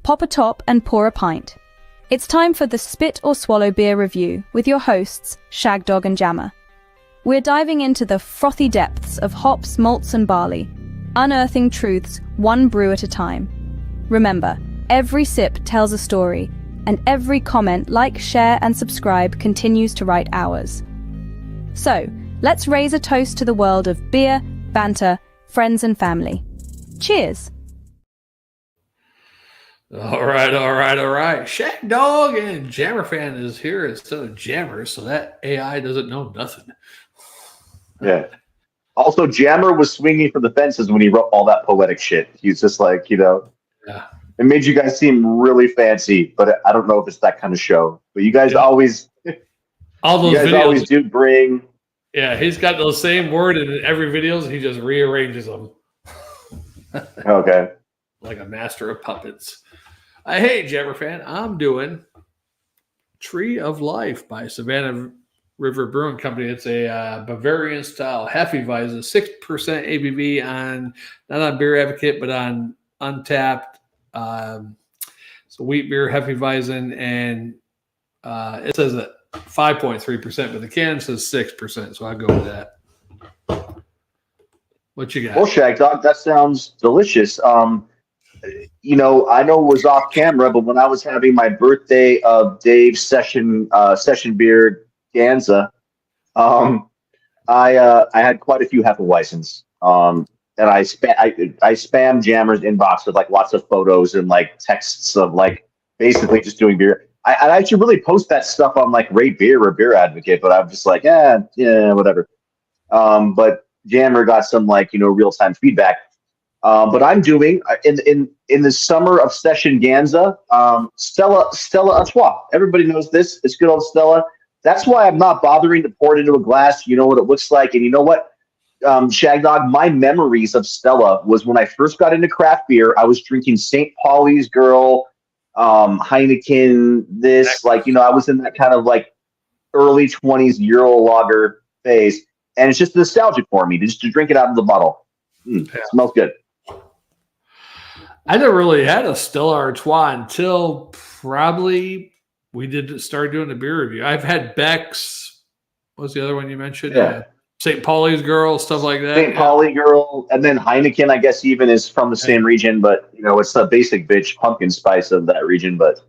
pop a top and pour a pint. It's time for the Spit or Swallow Beer Review with your hosts, Shagdog and Jammer. We're diving into the frothy depths of hops, malts and barley, unearthing truths one brew at a time. Remember, every sip tells a story, and every comment, like, share and subscribe continues to write ours. So, let's raise a toast to the world of beer, banter, friends and family. Cheers! All right. Shagdog and Jammerfan is here instead of Jammer, so that AI doesn't know nothing. Yeah. Also, Jammer was swinging for the fences when he wrote all that poetic shit. He's just like, Yeah. It made you guys seem really fancy, but I don't know if it's that kind of show. But you guys always, all those videos always do bring. Yeah, he's got those same word in every videos. He just rearranges them. Okay. Like a master of puppets. Hey, Jammerfan, I'm doing Tree of Life by Savannah River Brewing Company. It's a Bavarian Style Hefeweizen, 6% ABV not on Beer Advocate, but on Untapped. So wheat beer Hefeweizen, and it says that 5.3%, but the can says 6%, so I'll go with that. What you got? Well, Shagdog, that sounds delicious. I know it was off camera, but when I was having my birthday of Dave's session beer Ganza, I had quite a few Hefeweizens. And I spam Jammer's inbox with like lots of photos and like texts of like basically just doing beer. I should really post that stuff on like Rate Beer or Beer Advocate, but I'm just like, yeah, whatever. But Jammer got some like real time feedback. But I'm doing in the summer of Session Ganza, Stella Artois. Everybody knows this. It's good old Stella. That's why I'm not bothering to pour it into a glass. You know what it looks like, and you know what, Shagdog. My memories of Stella was when I first got into craft beer. I was drinking St. Pauli's Girl, Heineken. I was in that kind of like early 20s Euro lager phase, and it's just nostalgic for me just to drink it out of the bottle. Smells good. I never really had a Stella Artois until probably we started doing the beer review. I've had Beck's. What was the other one you mentioned? Yeah. St. Pauli's Girl, stuff like that. St. Pauli Girl, and then Heineken, I guess, even is from the same region, but it's the basic bitch pumpkin spice of that region. But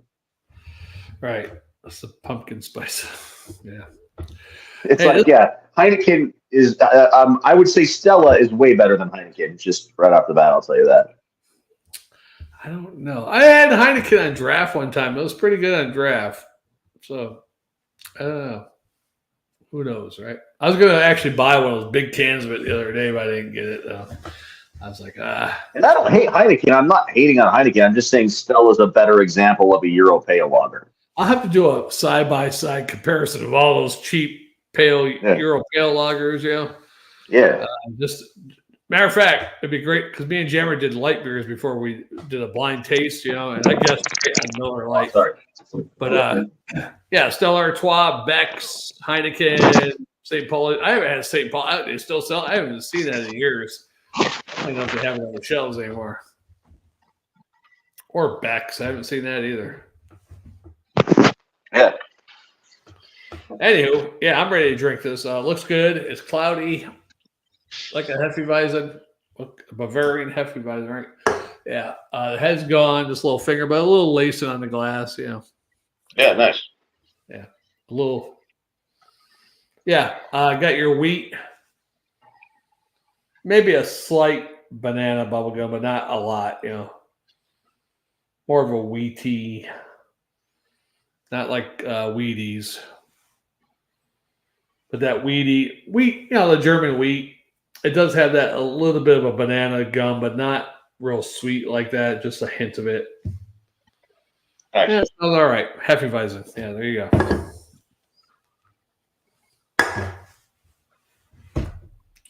right, that's the pumpkin spice. Yeah, it's Heineken is. I would say Stella is way better than Heineken. Just right off the bat, I'll tell you that. I don't know. I had Heineken on draft one time. It was pretty good on draft. So, I don't know. Who knows, right? I was going to actually buy one of those big cans of it the other day, but I didn't get it. I was like, And I don't hate Heineken. I'm not hating on Heineken. I'm just saying Stella's a better example of a Euro pale lager. I'll have to do a side-by-side comparison of all those cheap Euro pale lagers, Yeah. Matter of fact, it'd be great because me and Jammer did light beers before we did a blind taste, and I guess on Miller Lite. Sorry. But Stella Artois, Beck's, Heineken, St. Paul. I haven't had St. Paul. They still sell. I haven't seen that in years. I don't know if they have it on the shelves anymore. Or Beck's. I haven't seen that either. Yeah. Anywho, I'm ready to drink this. Looks good. It's cloudy. Like a Hefeweizen, a Bavarian Hefeweizen, right? Yeah, the head's gone, just a little finger, but a little lacing on the glass, Yeah, nice. Yeah, a little. Yeah, got your wheat. Maybe a slight banana bubblegum, but not a lot, More of a wheaty, not like Wheaties. But that wheat, the German wheat. It does have that a little bit of a banana gum, but not real sweet like that. Just a hint of it. Nice. Yeah, it smells all right. Hefeweizen. Yeah, there you go.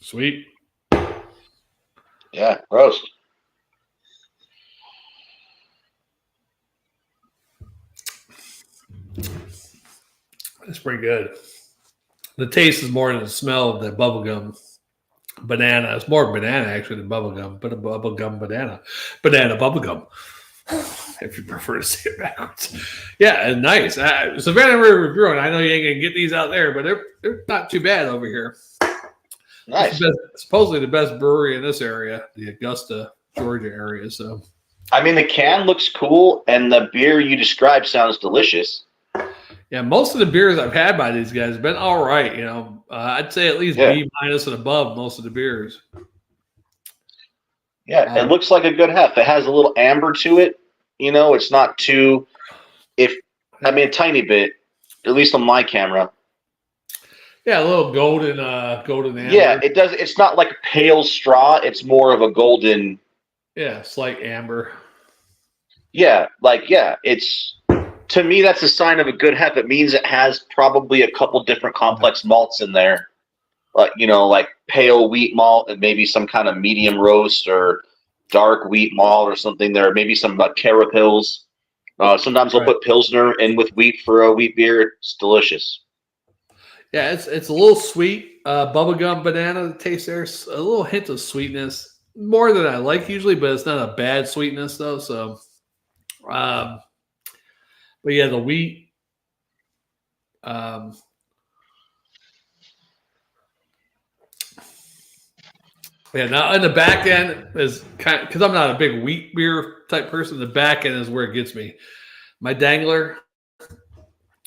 Sweet. Yeah, gross. It's pretty good. The taste is more than the smell of the bubblegum banana. It's more banana actually than bubblegum, but a bubblegum banana. Banana bubblegum. if you prefer to say it backwards. Yeah, and nice. Savannah River Brewing. I know you ain't gonna get these out there, but they're not too bad over here. Nice. Supposedly the best brewery in this area, the Augusta, Georgia area. So, I mean, the can looks cool, and the beer you described sounds delicious. yeah, most of the beers I've had by these guys have been all right. I'd say at least B- and above most of the beers. Yeah, it looks like a good hef. It has a little amber to it. It's not too. A tiny bit, at least on my camera. Yeah, a little golden amber. Yeah, it does. It's not like pale straw. It's more of a golden. Yeah, slight amber. Yeah, it's, to me, that's a sign of a good hef. It means it has probably a couple different complex malts in there. Like pale wheat malt and maybe some kind of medium roast or dark wheat malt or something there. Maybe some carapils. Sometimes we'll put Pilsner in with wheat for a wheat beer. It's delicious. Yeah, it's a little sweet. Bubblegum banana taste there. A little hint of sweetness. More than I like usually, but it's not a bad sweetness though. So, but yeah, the wheat. Yeah, now in the back end is kind of, because I'm not a big wheat beer type person. The back end is where it gets me. My dangler,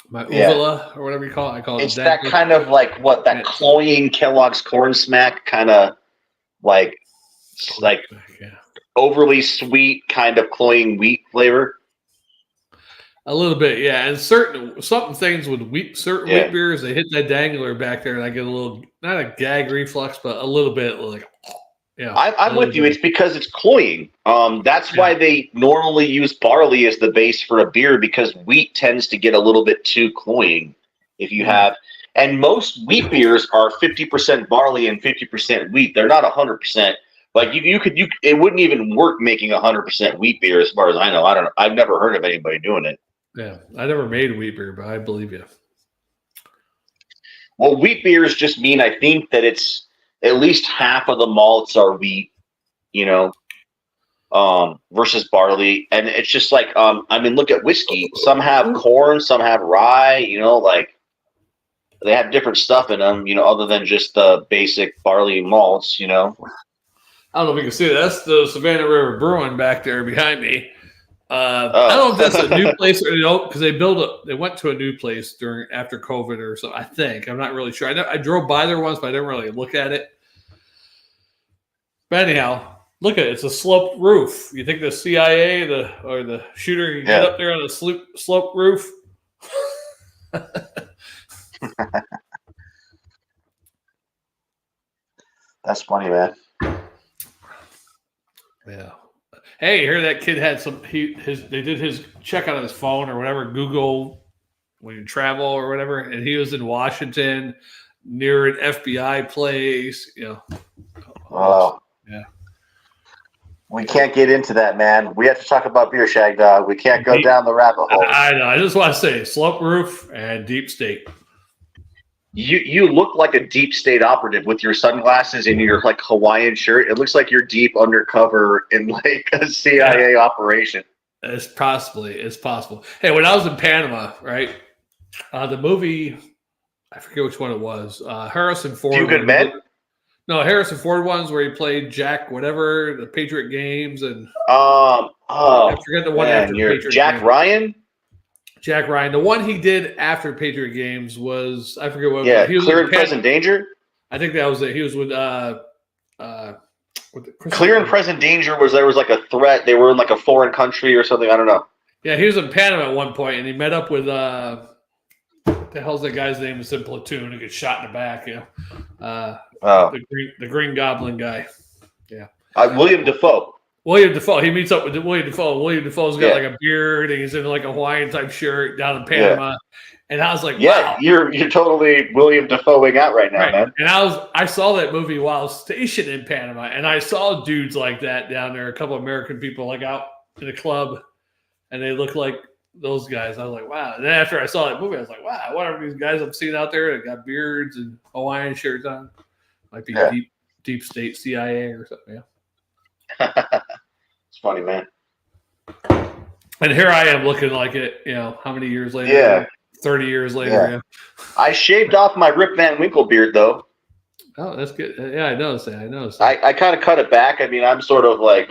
my uvula, or whatever you call it. I call it. It's that kind of like that cloying Kellogg's Corn Smack kind of like overly sweet kind of cloying wheat flavor. A little bit, yeah. And certain things with wheat beers, they hit that dangler back there, and I get a little, not a gag reflux, but a little bit like, yeah. I'm with you. It's because it's cloying. That's why they normally use barley as the base for a beer, because wheat tends to get a little bit too cloying. If you have, and most wheat beers are 50% barley and 50% wheat. They're not 100%. Like it wouldn't even work making 100% wheat beer, as far as I know. I don't know. I've never heard of anybody doing it. Yeah, I never made wheat beer, but I believe you. Well, wheat beers just mean, I think, that it's at least half of the malts are wheat, versus barley. And it's just like, look at whiskey. Some have corn, some have rye, like they have different stuff in them, other than just the basic barley malts, I don't know if you can see that. That's the Savannah River Brewing back there behind me. I don't know if that's a new place or because they went to a new place after COVID or so. I think I'm not really sure. I drove by there once, but I didn't really look at it. But anyhow, look at it. It's a sloped roof. You think the CIA or the shooter can get up there on the sloped roof? That's funny, man. Yeah. Hey, you hear that kid had they did his check on his phone or whatever, Google when you travel or whatever, and he was in Washington near an FBI place, Oh. Yeah. We can't get into that, man. We have to talk about beer, Shagdog. We can't go down the rabbit hole. I know. I just want to say slope roof and deep state. You look like a deep state operative with your sunglasses and your like Hawaiian shirt. It looks like you're deep undercover in like a CIA operation. It's possible. Hey, when I was in Panama, right? The movie, I forget which one it was. Harrison Ford. Few Good Men? No, Harrison Ford ones where he played Jack, whatever, the Patriot Games, and I forget the one after Patriot Jack Games. Ryan. Jack Ryan. The one he did after Patriot Games was, I forget what. Yeah, he was Clear and Present Danger. I think that was it. He was with Clear and Present Danger there was like a threat. They were in like a foreign country or something. I don't know. Yeah, he was in Panama at one point, and he met up with what the hell's that guy's name? It's in Platoon. He gets shot in the back. The Green Goblin guy. Yeah. William Dafoe. William Dafoe. He meets up with William Dafoe. William Dafoe's got like a beard, and he's in like a Hawaiian type shirt down in Panama. Yeah. And I was like, wow. You're totally William Dafoeing out right now, man. And I saw that movie while I was stationed in Panama, and I saw dudes like that down there. A couple of American people like out in a club, and they look like those guys. I was like, wow. And then after I saw that movie, I was like, wow, what are these guys I'm seeing out there that got beards and Hawaiian shirts on? Might be deep state CIA or something. Yeah. It's funny, man. And here I am looking like it, how many years later? Yeah. 30 years later. Yeah. I shaved off my Rip Van Winkle beard, though. Oh, that's good. Yeah, I noticed that. I kind of cut it back. I mean, I'm sort of like,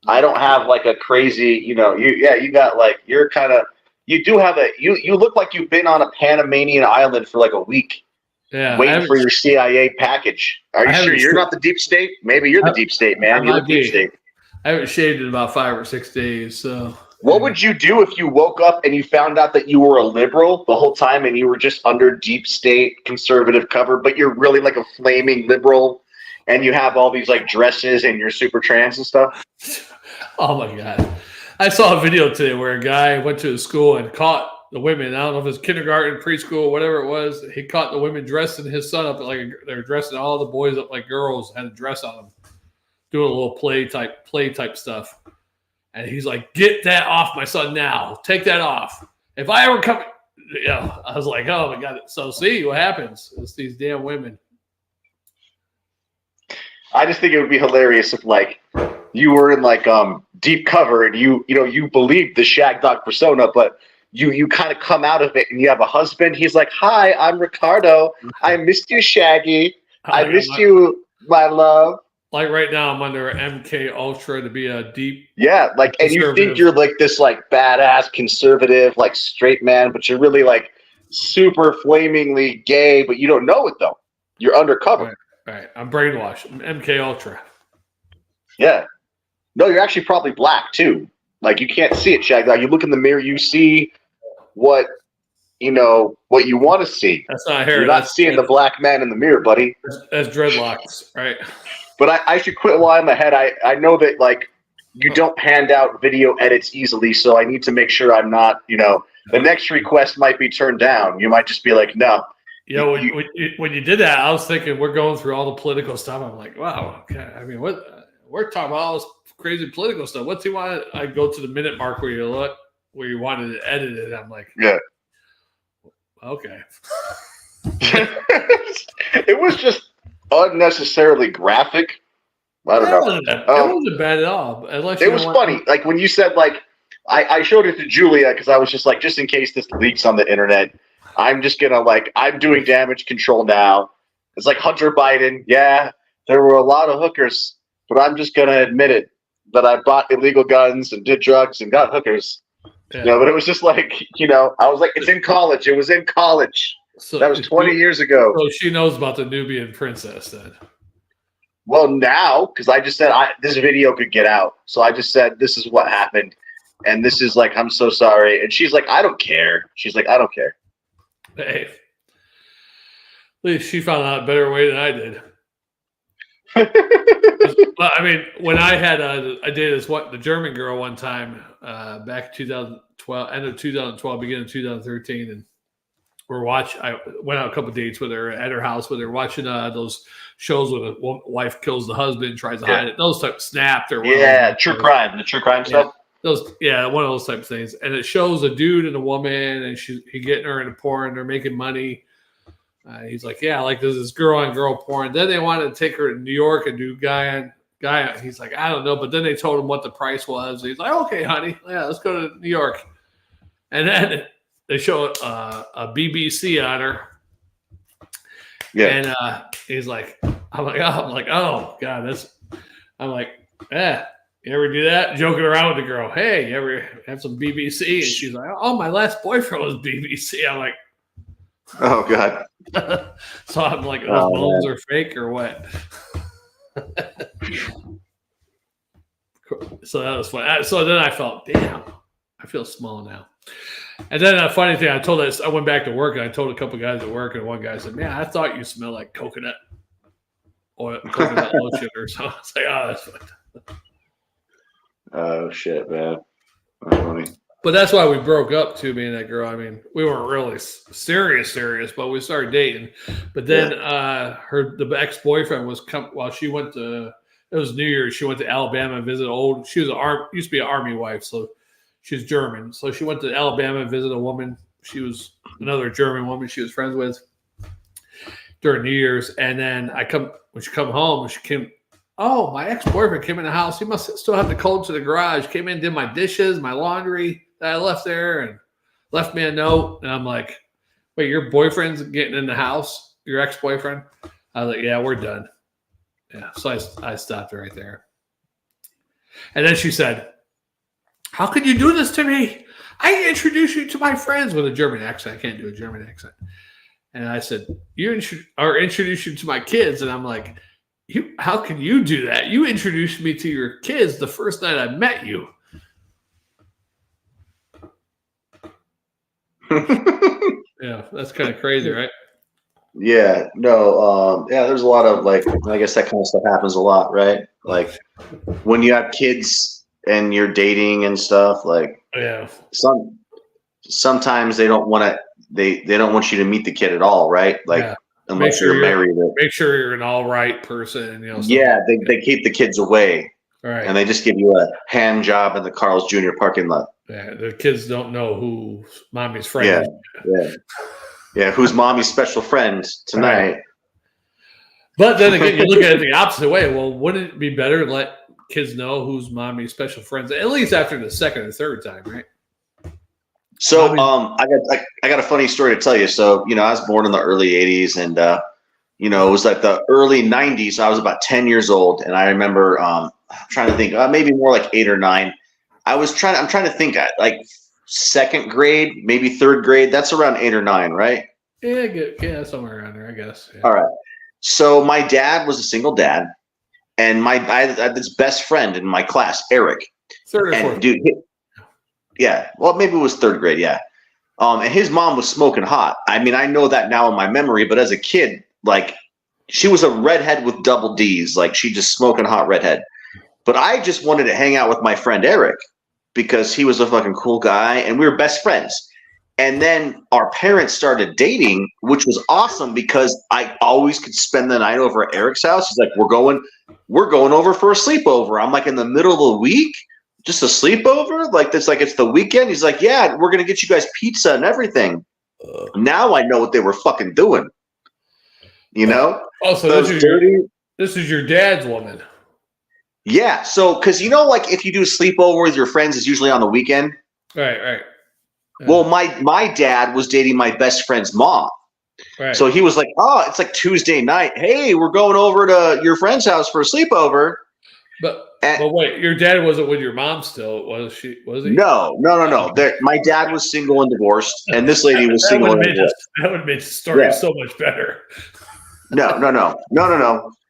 I don't have like a crazy, you got like, you do have you look like you've been on a Panamanian island for like a week. Yeah, waiting for your CIA package. Are you sure you're not the deep state? Maybe you're the deep state, man. You're the deep state. I haven't shaved in about 5 or 6 days. So, what would you do if you woke up and you found out that you were a liberal the whole time and you were just under deep state conservative cover, but you're really like a flaming liberal, and you have all these like dresses and you're super trans and stuff? Oh my God! I saw a video today where a guy went to a school and caught the women. I don't know if it was kindergarten, preschool, whatever it was. He caught the women dressing his son up like they're dressing all the boys up like girls, had a dress on them, doing a little play type stuff. And he's like, "Get that off my son now! Take that off! If I ever come," I was like, "Oh my God!" So see what happens? It's these damn women. I just think it would be hilarious if like you were in like deep cover and you believed the Shagdog persona, but you kind of come out of it and you have a husband. He's like, "Hi, I'm Ricardo. I missed you, Shaggy. I missed you, my love." Like right now, I'm under MK Ultra to be a deep. Yeah, like, and you think you're like this like badass conservative like straight man, but you're really like super flamingly gay, but you don't know it though. You're undercover. Right. I'm brainwashed. I'm MK Ultra. Yeah. No, you're actually probably black too. Like you can't see it, Shagdog. You look in the mirror, you see what you want to see. That's not hair. You're not seeing the black man in the mirror, buddy. That's dreadlocks, right? But I should quit while I'm ahead. I know that like you don't hand out video edits easily, so I need to make sure I'm not. The next request might be turned down. You might just be like, no. When you did that, I was thinking we're going through all the political stuff. I'm like, wow. Okay. I mean, what we're talking about all this crazy political stuff. What's he want? I go to the minute mark where you wanted to edit it. I'm like, yeah. Okay. It was just unnecessarily graphic. I don't know. It wasn't bad at all. It was funny. Like when you said like, I showed it to Julia because I was just like, just in case this leaks on the internet, I'm just gonna like, I'm doing damage control now. It's like Hunter Biden. Yeah, there were a lot of hookers, but I'm just gonna admit it that I bought illegal guns and did drugs and got hookers. Yeah. But it was just like, I was like, it's in college. It was in college. So that was 20 years ago. So she knows about the Nubian princess then. Well, now, because I just said this video could get out. So I just said, this is what happened. And this is like, I'm so sorry. And she's like, I don't care. She's like, I don't care. Hey, at least she found out a better way than I did. Well, I mean, when I dated the German girl one time back in 2012, end of 2012, beginning of 2013, and I went on a couple of dates with her at her house with her, watching those shows where the wife kills the husband, tries to hide it. Those type of Snapped or the true crime stuff. One of those type of things, and it shows a dude and a woman, and he getting her into porn. They're making money. He's like, yeah, like there's this girl on girl porn. Then they wanted to take her to New York and do guy on. He's like, I don't know, but then they told him what the price was. He's like, okay, honey, yeah, let's go to New York. And then they show a BBC on her. Yeah. And he's like, I'm like, oh God, I'm like, you ever do that? Joking around with the girl. Hey, you ever have some BBC? And she's like, oh, my last boyfriend was BBC. I'm like, oh God. So I'm like, those bones are fake or what? So that was fun. So then I felt, damn, I feel small now. And then a funny thing, I went back to work and I told a couple guys at work, and one guy said, man, I thought you smelled like coconut oil, coconut lotion or something. I was like, oh, that's fun. Oh shit, man. That's funny. But that's why we broke up too, me and that girl. I mean, we weren't really serious, but we started dating. But then the ex-boyfriend was while she went to, it was New Year's, she went to Alabama and visited she was used to be an army wife, so she was German. So she went to Alabama and visited a woman. She was another German woman she was friends with during New Year's. And then when she come home, oh, my ex-boyfriend came in the house. He must still have the cold to the garage. Came in, did my dishes, my laundry that I left there, and left me a note. And I'm like, wait, your boyfriend's getting in the house? Your ex-boyfriend? I was like, yeah, we're done. Yeah, so I stopped right there. And then she said, how could you do this to me? I introduced you to my friends with a German accent. I can't do a German accent. And I said, introduced you to my kids. And I'm like, how can you do that? You introduced me to your kids the first night I met you. Yeah, that's kind of crazy, right? Yeah, no, there's a lot of like, I guess that kind of stuff happens a lot, right? Like when you have kids and you're dating and stuff, like sometimes they don't want to, they don't want you to meet the kid at all, right? Like unless you're married. Make sure you're an all right person, you know. Yeah, they keep the kids away. Right. And they just give you a hand job in the Carl's Jr. parking lot. Yeah, the kids don't know who mommy's friend is. Yeah, who's mommy's special friend tonight? Right. But then again, you look at it the opposite way. Well, wouldn't it be better to let kids know who's mommy's special friends, at least after the second or third time, right? So, I got a funny story to tell you. So, you know, I was born in the early '80s, and you know, it was like the early '90s. I was about 10 years old, and I remember I'm trying to think, maybe more like 8 or 9. I'm trying to think, like second grade, maybe third grade. That's around 8 or 9, right? Yeah, somewhere around there, I guess. Yeah. All right. So my dad was a single dad, and I had this best friend in my class, Eric. Third or fourth. Dude, yeah. Well, maybe it was third grade. Yeah. And his mom was smoking hot. I mean, I know that now in my memory, but as a kid, like she was a redhead with double D's. Like she just smoking hot redhead. But I just wanted to hang out with my friend Eric because he was a fucking cool guy and we were best friends. And then our parents started dating, which was awesome because I always could spend the night over at Eric's house. He's like, we're going over for a sleepover. I'm like, in the middle of the week, just a sleepover? Like it's the weekend. He's like, yeah, we're gonna get you guys pizza and everything. Now I know what they were fucking doing. You know? Oh, so this is your dad's woman. Yeah. So, because you know, like if you do a sleepover with your friends, it's usually on the weekend. Right. Yeah. Well, my dad was dating my best friend's mom. Right. So he was like, oh, it's like Tuesday night. Hey, we're going over to your friend's house for a sleepover. But wait, your dad wasn't with your mom still, was he? No. My dad was single and divorced, and this lady was single and divorced. That would make the story so much better. No.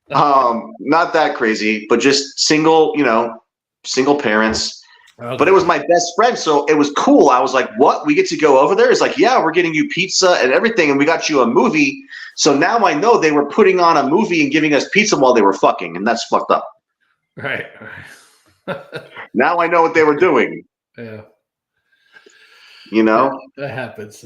Not that crazy, but just single, you know, single parents. Okay. But it was my best friend, so it was cool. I was like, what? We get to go over there? It's like, yeah, we're getting you pizza and everything, and we got you a movie. So now I know they were putting on a movie and giving us pizza while they were fucking, and that's fucked up. Right. Now I know what they were doing. Yeah. You know? That happens.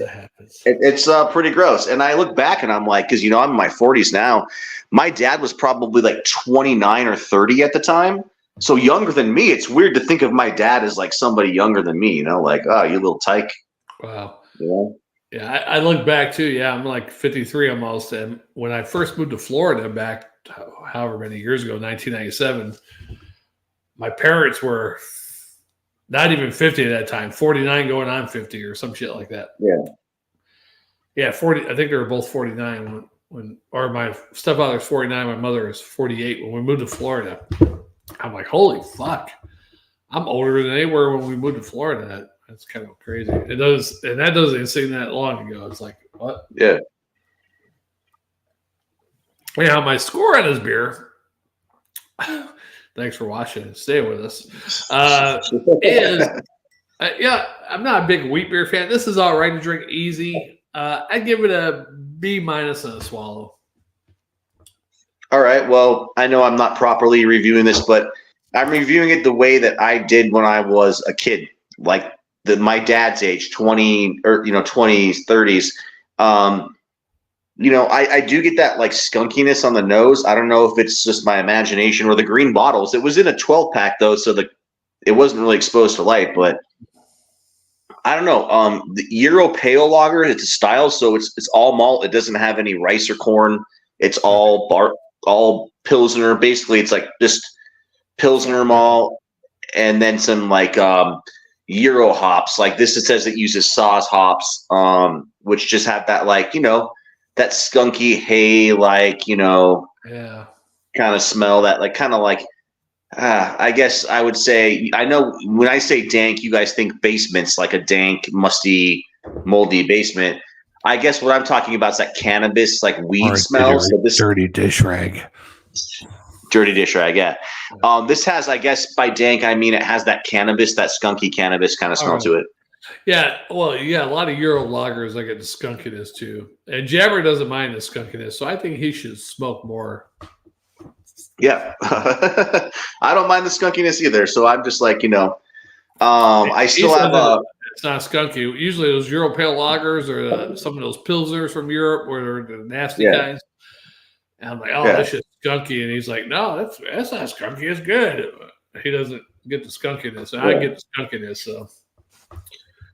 It's pretty gross. And I look back and I'm like, because, you know, I'm in my 40s now. My dad was probably like 29 or 30 at the time. So younger than me. It's weird to think of my dad as like somebody younger than me, you know, like, oh, you little tyke. Wow. Yeah. Yeah, I look back too. Yeah, I'm like 53 almost. And when I first moved to Florida back however many years ago, 1997, my parents were not even 50 at that time, 49 going on 50 or some shit like that. Yeah, 40. I think they were both 49 or my stepfather's 49, my mother is 48 when we moved to Florida. I'm like, holy fuck. I'm older than they were when we moved to Florida. That's kind of crazy. It does, and that doesn't seem that long ago. It's like, what? Yeah. Anyhow, my score on this beer, thanks for watching and staying with us, is, I'm not a big wheat beer fan. This is all right to drink easy. I'd give it a B- and a swallow. All right. Well, I know I'm not properly reviewing this, but I'm reviewing it the way that I did when I was a kid, like my dad's age, 20 or 20s, 30s. I do get that like skunkiness on the nose. I don't know if it's just my imagination or the green bottles. It was in a 12-pack though, so it wasn't really exposed to light. But I don't know. The Euro Pale Lager, it's a style, so it's all malt. It doesn't have any rice or corn. It's all all Pilsner. Basically, it's like just Pilsner malt and then some like Euro hops. Like this, it says it uses Saaz hops, which just have that like, that skunky hay, like, Yeah. kind of smell that like kind of like I guess I would say, I know when I say dank, you guys think basements, like a dank, musty, moldy basement. I guess what I'm talking about is that cannabis, like weed smell. So this dirty dish rag. dirty dish rag, yeah. This has, I guess, by dank, I mean it has that cannabis, that skunky cannabis kind of smell to it. Yeah, well, yeah, a lot of Euro lagers like the skunkiness too, and Jammer doesn't mind the skunkiness, so I think he should smoke more. Yeah, I don't mind the skunkiness either. So I'm just like, I still have it's not skunky. Usually those Euro pale lagers or some of those pilsners from Europe, where they're the nasty kinds. And I'm like, oh, this shit's skunky, and he's like, no, that's not skunky. It's good. He doesn't get the skunkiness, and I get the skunkiness.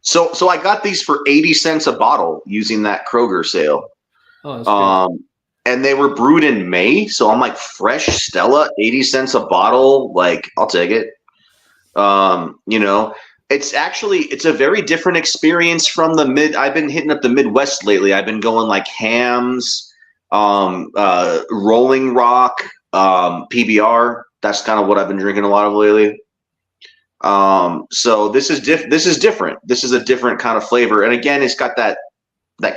So I got these for 80 cents a bottle using that Kroger sale. Oh, that's good. And they were brewed in May, so I'm like, fresh Stella, 80 cents a bottle. Like, I'll take it. It's a very different experience from I've been hitting up the Midwest lately. I've been going like Hams, Rolling Rock, PBR. That's kind of what I've been drinking a lot of lately. So this is different. This is a different kind of flavor. And again, it's got that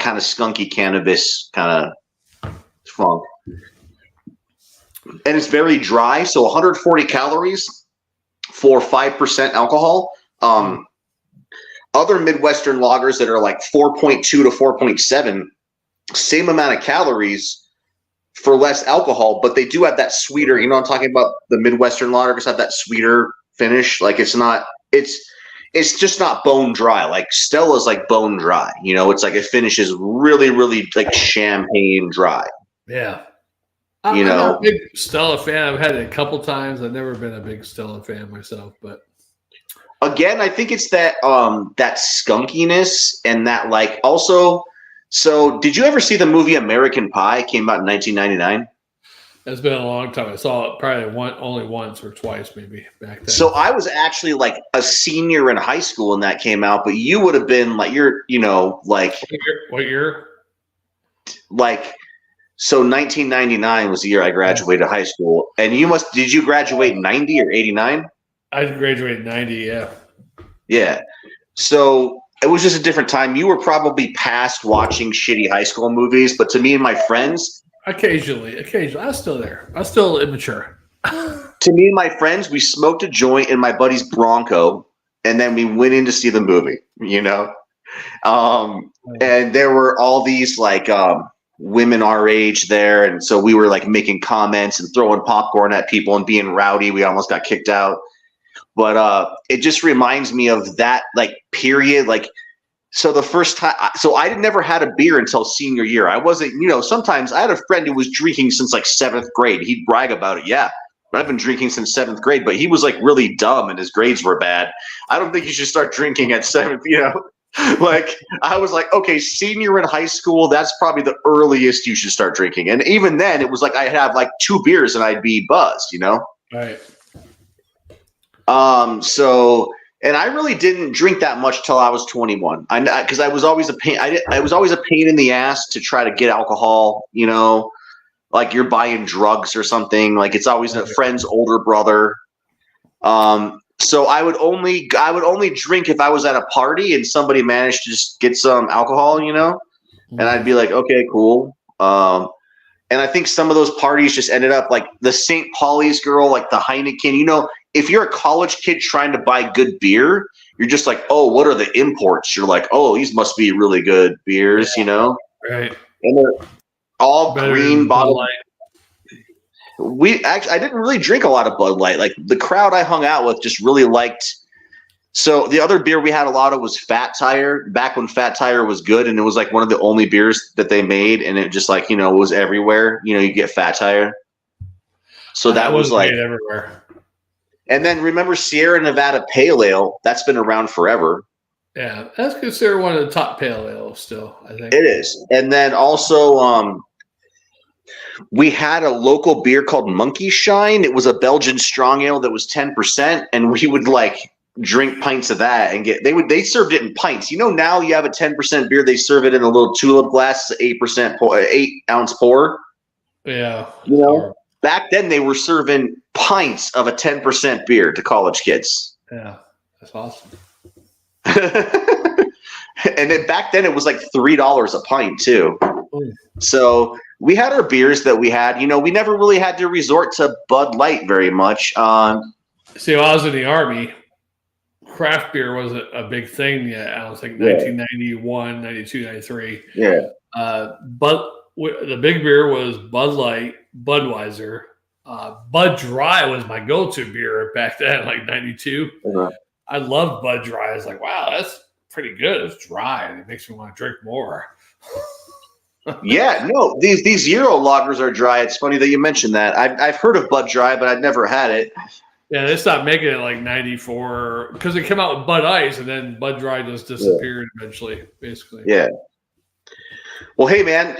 kind of skunky cannabis kind of funk, and it's very dry, so 140 calories for 5% alcohol. Other Midwestern lagers that are like 4.2 to 4.7, same amount of calories for less alcohol, but they do have that sweeter, I'm talking about the Midwestern lagers have that sweeter finish. Like it's just not bone dry. Like Stella's like bone dry, it's like it finishes really, really like champagne dry. Yeah. I'm not a big Stella fan. I've had it a couple times. I've never been a big Stella fan myself, but again, I think it's that that skunkiness and that like also. So did you ever see the movie American Pie? It came out in 1999. It's been a long time. I saw it probably only once or twice maybe back then. So I was actually like a senior in high school when that came out, but you would have been like, like what year? Like, so 1999 was the year I graduated high school, and did you graduate in 90 or 89? I graduated in 90, yeah. Yeah. So it was just a different time. You were probably past watching shitty high school movies, but to me and my friends, occasionally, I was still there. I was still immature. To me and my friends, we smoked a joint in my buddy's Bronco, and then we went in to see the movie, and there were all these like women our age there, and so we were like making comments and throwing popcorn at people and being rowdy. We almost got kicked out. But it just reminds me of that like period. Like, so the first time, so I never had a beer until senior year. I wasn't, sometimes I had a friend who was drinking since like 7th grade. He'd brag about it. Yeah, but I've been drinking since 7th grade, but he was like really dumb and his grades were bad. I don't think you should start drinking at 7th, Like, I was like, okay, senior in high school, that's probably the earliest you should start drinking. And even then, it was like I'd have like 2 beers and I'd be buzzed, Right. And I really didn't drink that much till I was 21. Because I was always a pain. I was always a pain in the ass to try to get alcohol. Like you're buying drugs or something. Like it's always a friend's older brother. So I would only drink if I was at a party and somebody managed to just get some alcohol, and I'd be like, okay, cool. And I think some of those parties just ended up like the St. Pauli's girl, like the Heineken. If you're a college kid trying to buy good beer, you're just like, oh, what are the imports? You're like, oh, these must be really good beers, Right. And they're all better green bottle. I didn't really drink a lot of Bud Light. Like the crowd I hung out with just really liked. So the other beer we had a lot of was Fat Tire, back when Fat Tire was good, and it was like one of the only beers that they made, and it just like, it was everywhere. You get Fat Tire. So that was like everywhere. And then remember Sierra Nevada Pale Ale, that's been around forever. Yeah, that's considered one of the top pale ales still, I think. It is. And then also we had a local beer called Monkey Shine. It was a Belgian strong ale that was 10%, and we would like drink pints of that and they served it in pints. You know, now you have a 10% beer, they serve it in a little tulip glass, 8% 8-ounce pour. Yeah. You know, back then they were serving pints of a 10% beer to college kids. Yeah, that's awesome. And then back then it was like $3 a pint too. So we had our beers that we had. You know, we never really had to resort to Bud Light very much. See, while I was in the Army, craft beer wasn't a big thing yet. I was like 1991, 92, 93. Yeah. But the big beer was Bud Light, Budweiser. Bud Dry was my go-to beer back then, like 92. I loved Bud Dry. I was like, wow, that's pretty good. It's dry, and it makes me want to drink more. Yeah, no, these Euro lagers are dry. It's funny that you mentioned that. I've heard of Bud Dry, but I've never had it. Yeah, they stopped making it like 94 because they came out with Bud Ice, and then Bud Dry just disappeared eventually, basically. Yeah. Well, hey, man.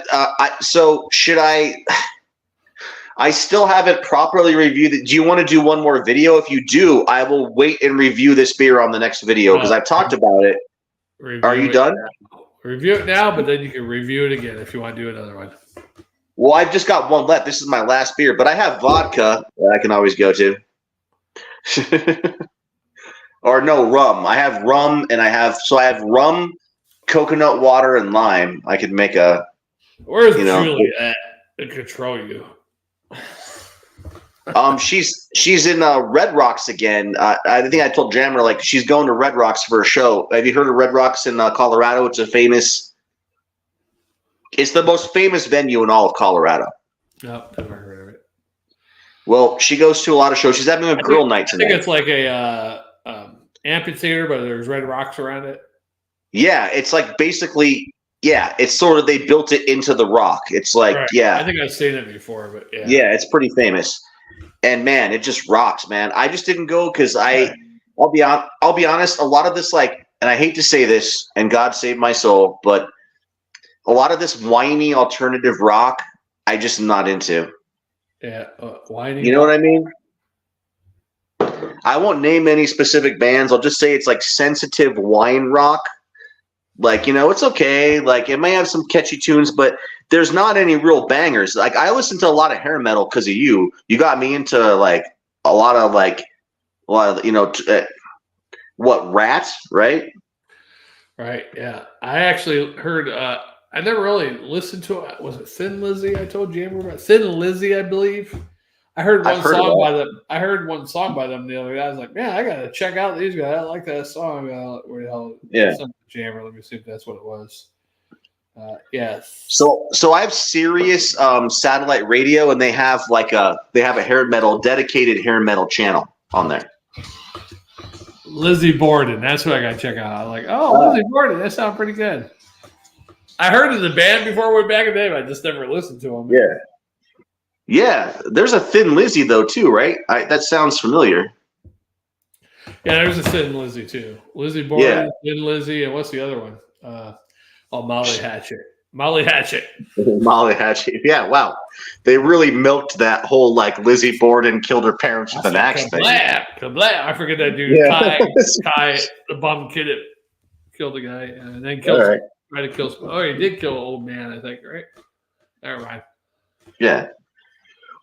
So should I? I still haven't properly reviewed it. Do you want to do one more video? If you do, I will wait and review this beer on the next video because I've talked about it. Are you done? Review it now, but then you can review it again if you want to do another one. Well, I've just got one left. This is my last beer, but I have vodka that I can always go to. Or no, rum. I have rum, and I have rum, coconut water, and lime. I could make a. Where's Julie at to control you? She's in Red Rocks again. I think I told Jammer like she's going to Red Rocks for a show. Have you heard of Red Rocks in Colorado? It's the most famous venue in all of Colorado. No, never heard of it. Well, she goes to a lot of shows. She's having a girl night tonight. I think it's like a amphitheater, but there's red rocks around it. Yeah, it's like basically. Yeah, it's sort of they built it into the rock. It's like I think I've seen it before, but yeah, it's pretty famous. And man, it just rocks, man. I just didn't go because I'll be honest. A lot of this, like, and I hate to say this, and God save my soul, but a lot of this whiny alternative rock, I just am not into. Yeah, whiny. You know what I mean? I won't name any specific bands. I'll just say it's like sensitive whine rock. Like, you know, it's okay. Like, it may have some catchy tunes, but there's not any real bangers. Like, I listen to a lot of hair metal because of you. You got me into, like, a lot of, you know, Rats, right? Right, yeah. I actually heard, I never really listened to it. Was it Thin Lizzy I told Jammer about? Thin Lizzy, I believe. I heard one song by them. I heard one song by them the other day. I was like, man, I gotta check out these guys. I like that song. Where the hell? Yeah. Jammer. Let me see if that's what it was. Yes. So I have Sirius satellite radio, and they have a hair metal dedicated hair metal channel on there. Lizzie Borden. That's what I gotta check out. I'm like, Lizzie Borden. That sounds pretty good. I heard of the band before way back in the day, but I just never listened to them. Yeah. Yeah, there's a Thin Lizzy though too, right? That sounds familiar. Yeah, there's a Thin Lizzy too. Lizzie Borden, Thin Lizzy, and what's the other one? Molly Hatchet. Molly Hatchet. Molly Hatchet. Yeah, wow. They really milked that whole like Lizzie Borden killed her parents with an axe thing. Kablam. I forget that dude. Yeah. Kai, the bum kid that killed the guy, and then tried to kill. Oh, he did kill an old man, I think. Right? Never mind. Yeah.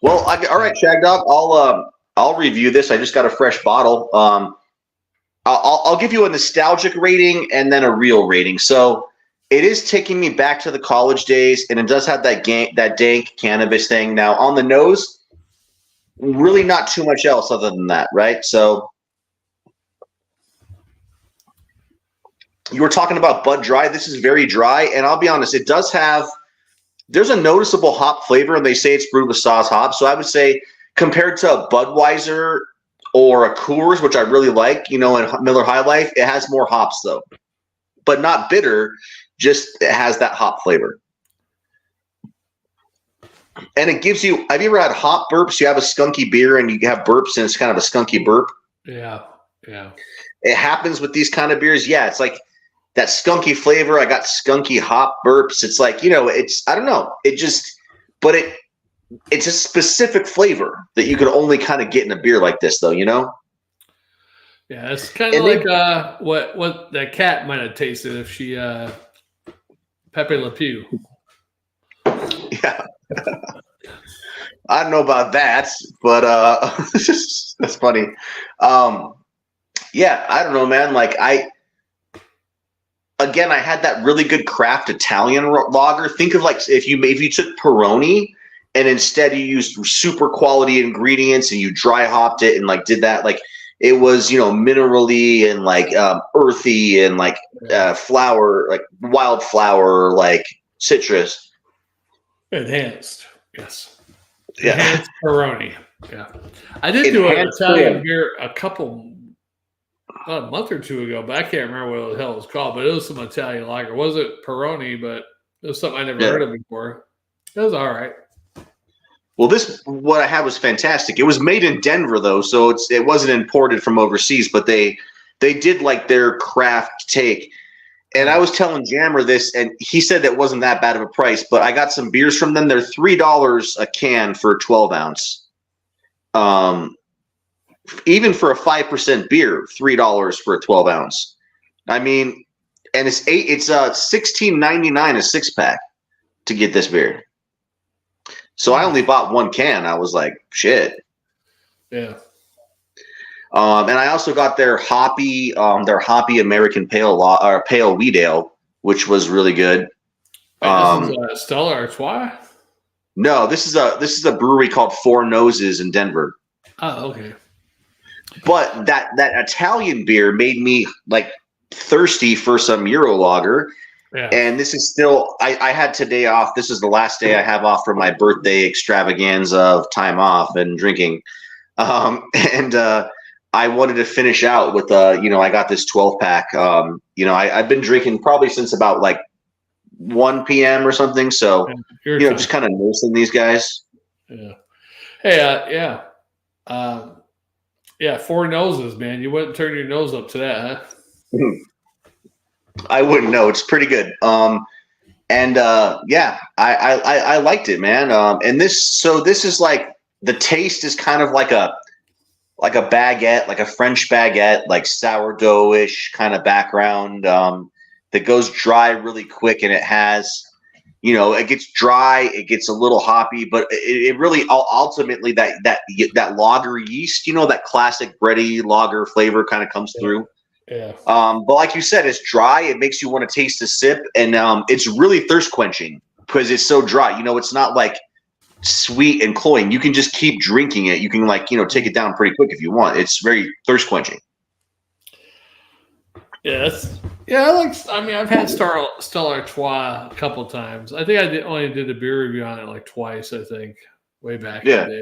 Well, all right, Shagdog. I'll review this. I just got a fresh bottle. I'll give you a nostalgic rating and then a real rating. So it is taking me back to the college days, and it does have that dank cannabis thing. Now on the nose, really not too much else other than that, right? So you were talking about Bud Dry. This is very dry, and I'll be honest, it does have. There's a noticeable hop flavor, and they say it's brewed with Saaz hops. So I would say compared to a Budweiser or a Coors, which I really like, you know, and Miller High Life, it has more hops though, but not bitter. Just it has that hop flavor, and it gives you. Have you ever had hop burps? You have a skunky beer, and you have burps, and it's kind of a skunky burp. Yeah, yeah. It happens with these kind of beers. Yeah, it's like. That skunky flavor, I got skunky hop burps. It's like, you know, I don't know. It just, but it's a specific flavor that you could only kind of get in a beer like this, though. You know? Yeah, it's kind of like what that cat might have tasted if she Pepe Le Pew. Yeah. I don't know about that, but that's funny. Yeah, I don't know, man. Like I had that really good craft Italian lager. Think of like if you took Peroni and instead you used super quality ingredients and you dry hopped it and like did that, like it was, minerally and like earthy and like flower, like wildflower, like citrus. Enhanced, yes. Yeah. Enhanced Peroni. Yeah. I did do an Italian beer a month or two ago, but I can't remember what the hell it was called, but it was some Italian lager. It wasn't Peroni, but it was something I never heard of before. It was all right. Well, what I had was fantastic. It was made in Denver, though, so it wasn't imported from overseas, but they did like their craft take. And I was telling Jammer this, and he said that wasn't that bad of a price, but I got some beers from them. They're $3 a can for a 12 ounce. Even for a 5% beer, $3 for a 12 ounce. I mean, and it's $16.99 a 6-pack to get this beer. So I only bought one can. I was like, shit. Yeah. And I also got their hoppy American pale wheat ale, which was really good. This is Stella Artois? No, this is a brewery called Four Noses in Denver. Oh, okay. But that Italian beer made me like thirsty for some Euro lager. Yeah. And this is still I had today off. This is the last day I have off for my birthday extravaganza of time off and drinking. I wanted to finish out with I got this 12-pack. I've been drinking probably since about like 1 p.m. or something. So just kind of nursing these guys. Yeah. Hey, yeah. Four Noses, man. You wouldn't turn your nose up to that, huh? I wouldn't know. It's pretty good. I liked it, man. And this is like the taste is kind of like a baguette, like a French baguette, like sourdough-ish kind of background that goes dry really quick, and it has, it gets dry, it gets a little hoppy, but it really ultimately that lager yeast, that classic bready lager flavor kind of comes through. Yeah. But like you said, it's dry. It makes you want to taste a sip, and it's really thirst quenching because it's so dry. It's not like sweet and cloying. You can just keep drinking it. You can take it down pretty quick if you want. It's very thirst quenching. I've had Stella Artois a couple times. I think I only did a beer review on it like twice, I think, way back in the day.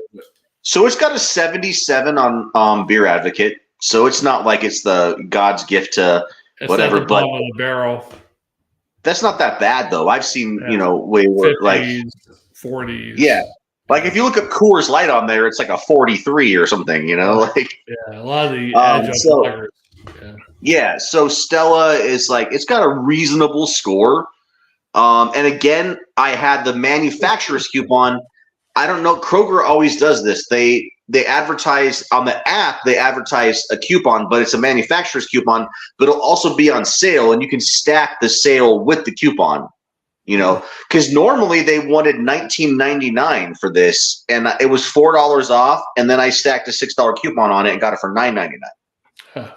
So it's got a 77 on Beer Advocate. So it's not like it's the God's gift to whatever, but on the barrel. That's not that bad though. I've seen, way worse, 50s, like 40s. Yeah. Like if you look at Coors Light on there, it's like a 43 or something, like a lot of the lagers. Yeah. So Stella is like, it's got a reasonable score. And again, I had the manufacturer's coupon. I don't know. Kroger always does this. They advertise on the app, they advertise a coupon, but it's a manufacturer's coupon, but it'll also be on sale, and you can stack the sale with the coupon, because normally they wanted $19.99 for this, and it was $4 off, and then I stacked a $6 coupon on it and got it for $9.99. Huh.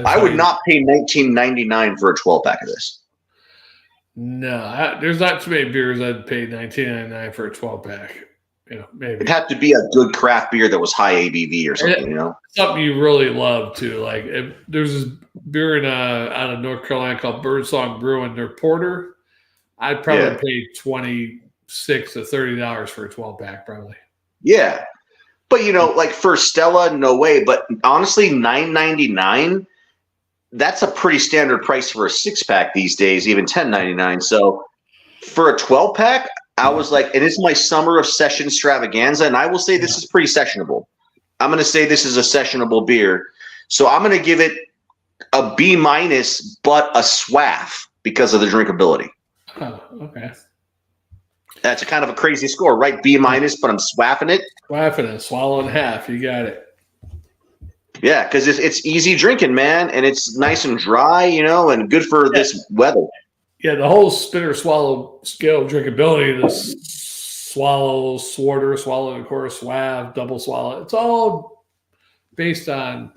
I would not pay $19.99 for a 12-pack of this. No, there's not too many beers I'd pay $19.99 for a 12-pack. Maybe it'd have to be a good craft beer that was high ABV or something. Something you really love too. Like there's this beer out of North Carolina called Birdsong Brewing. Their porter, I'd probably pay $26 to $30 for a 12-pack, probably. Yeah, but like for Stella, no way. But honestly, $9.99. That's a pretty standard price for a 6-pack these days, even $10.99. So for a 12-pack. I was like, and it's my summer of session extravaganza, and I will say this is pretty sessionable. I'm going to say this is a sessionable beer. So I'm going to give it a B-, but a swaff because of the drinkability. Oh, okay. That's a kind of a crazy score, right? B-, but I'm swapping it. Swapping it, swallow in half. You got it. Yeah, because it's easy drinking, man, and it's nice and dry, and good for this weather. Yeah, the whole spit or swallow scale of drinkability, this swallow, swarter, swallow and quarter, swab, double swallow, it's all based on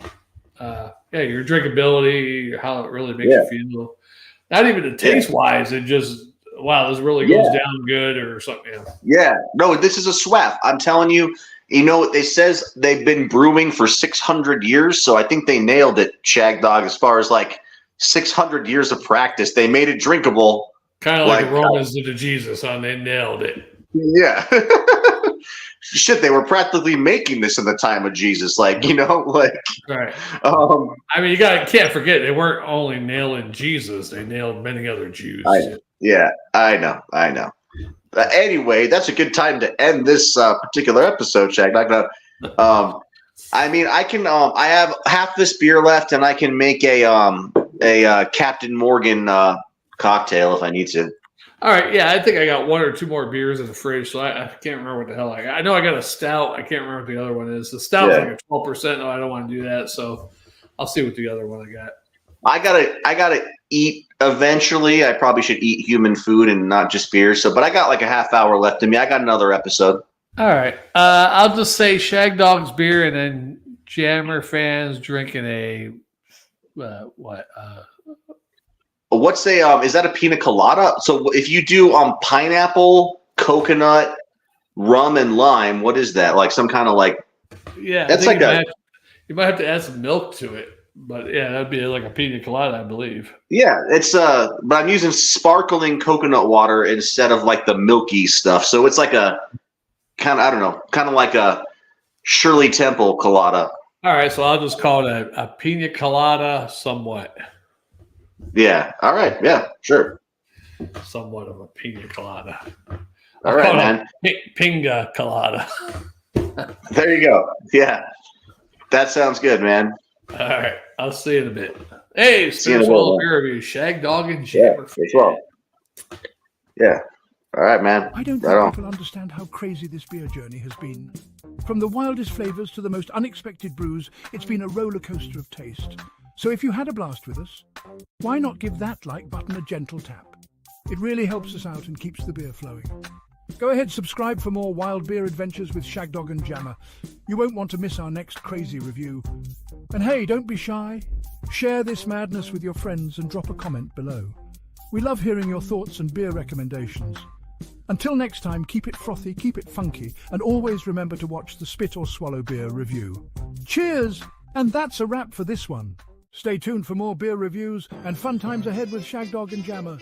your drinkability, how it really makes you feel. Not even the taste wise, it just this really goes down good or something. Yeah, no, this is a swap. I'm telling you. It says they've been brewing for 600 years, so I think they nailed it, Shagdog, as far as like 600 years of practice. They made it drinkable. Kind of like the Romans did to Jesus, They nailed it. Yeah. Shit, they were practically making this in the time of Jesus, Right. I mean, can't forget, they weren't only nailing Jesus, they nailed many other Jews. I know. Anyway, that's a good time to end this particular episode, Shagdog. I can. I have half this beer left, and I can make a Captain Morgan cocktail if I need to. All right, yeah, I think I got 1 or 2 more beers in the fridge, so I can't remember what the hell I got. I know I got a stout. I can't remember what the other one is. The stout's like a 12%. No, I don't want to do that, so I'll see what the other one I got. I gotta eat eventually. I probably should eat human food and not just beer. But I got like a half hour left in me. I got another episode. All right. I'll just say Shagdog's beer, and then Jammerfan's drinking a what? What's is that a pina colada? So if you do pineapple, coconut, rum, and lime, what is that? Like some kind of like? Yeah, that's like you might have to add some milk to it. But yeah, that'd be like a pina colada, I believe. Yeah, it's but I'm using sparkling coconut water instead of like the milky stuff. So it's like a kind of like a Shirley Temple colada. All right, so I'll just call it a pina colada somewhat. Yeah. All right. Yeah, sure. Somewhat of a pina colada. All right, man. Pinga colada. There you go. Yeah. That sounds good, man. All right. I'll see you in a bit. Hey, spiritual beer review, Shagdog and Jammerfan. Yeah. All right, man. I don't think people understand how crazy this beer journey has been. From the wildest flavors to the most unexpected brews, it's been a roller coaster of taste. So if you had a blast with us, why not give that like button a gentle tap? It really helps us out and keeps the beer flowing. Go ahead, subscribe for more wild beer adventures with Shagdog and Jammer. You won't want to miss our next crazy review. And hey, don't be shy. Share this madness with your friends and drop a comment below. We love hearing your thoughts and beer recommendations. Until next time, keep it frothy, keep it funky, and always remember to watch the Spit or Swallow Beer review. Cheers! And that's a wrap for this one. Stay tuned for more beer reviews and fun times ahead with Shagdog and Jammer.